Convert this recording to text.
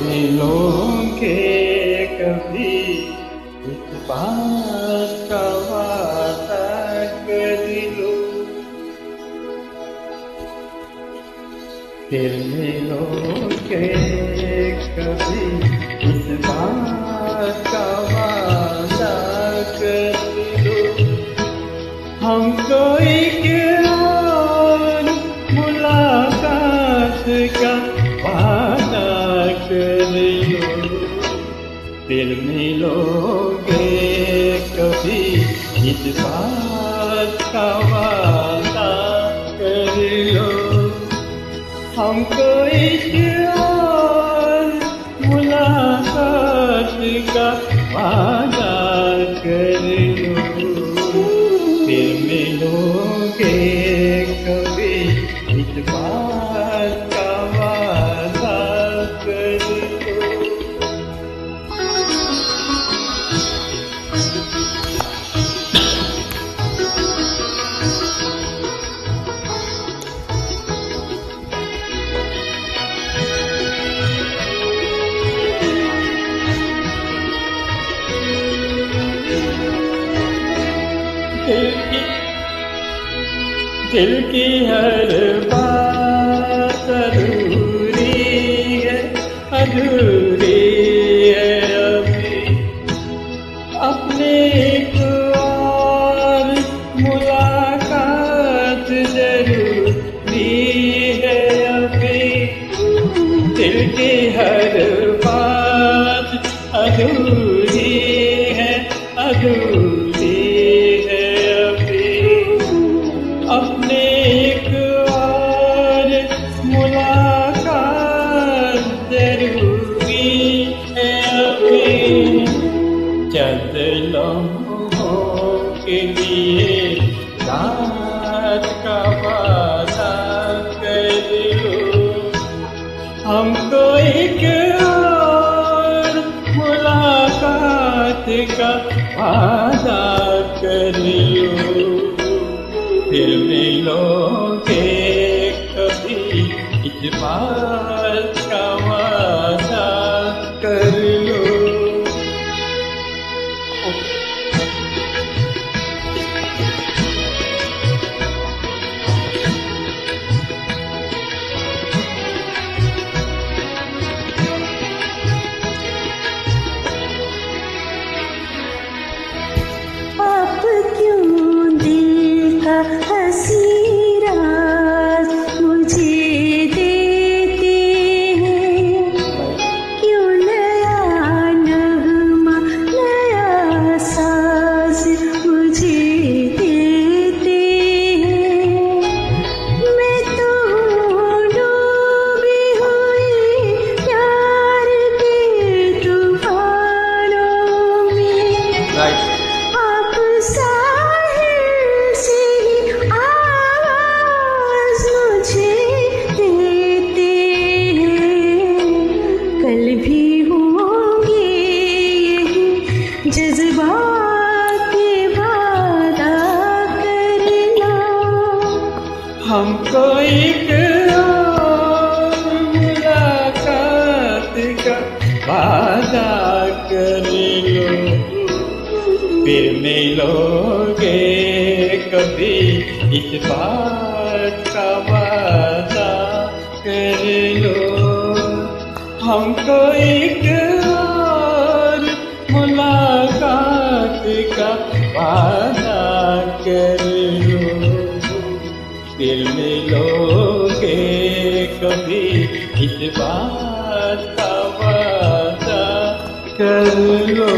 मिलोगे कभी इस बात का वादा कर लो, फिर मिलोगे कभी इस बात का वादा कर लो। हमको एक और मुलाकात का वादा कर लो, फिर मिलोगे कभी इस बात का वादा कर लो। हमको एक और मुलाकात का वादा कर लो, फिर मिलोगे कभी इस बात का वादा कर लो। दिल की हर बात अधूरी है, अधूरी है अभी। अपने एक और मुलाकात जरूरी है अभी। दिल की हर बात अधूरी है, अधूरी है अभी। अपने एक और मुलाकात जरूरी है अभी। चंद लम्हों के लिए रात का वादा कर लो। हमको एक और मुलाकात का वादा कर लो, फिर मिलोगे कभी इस बात का वादा कर लो। आप क्यों दिल का हंसी राज मुझे देते हैं? क्यों नया नगमा नया साज मुझे देते हैं? मैं तो डूबी हुई प्यार के तूफानों में। आप साहिल से ही आवाज मुझे देते हैं। कल भी होंगे यही जज्बात के वादा करना। हमको एक और मुलाकात का वादा कर लो, फिर मिलोगे कभी इस बात का वादा कर लो। हमको एक और मुलाकात का वादा कर लो, फिर मिलोगे कभी इस बात का वादा कर लो।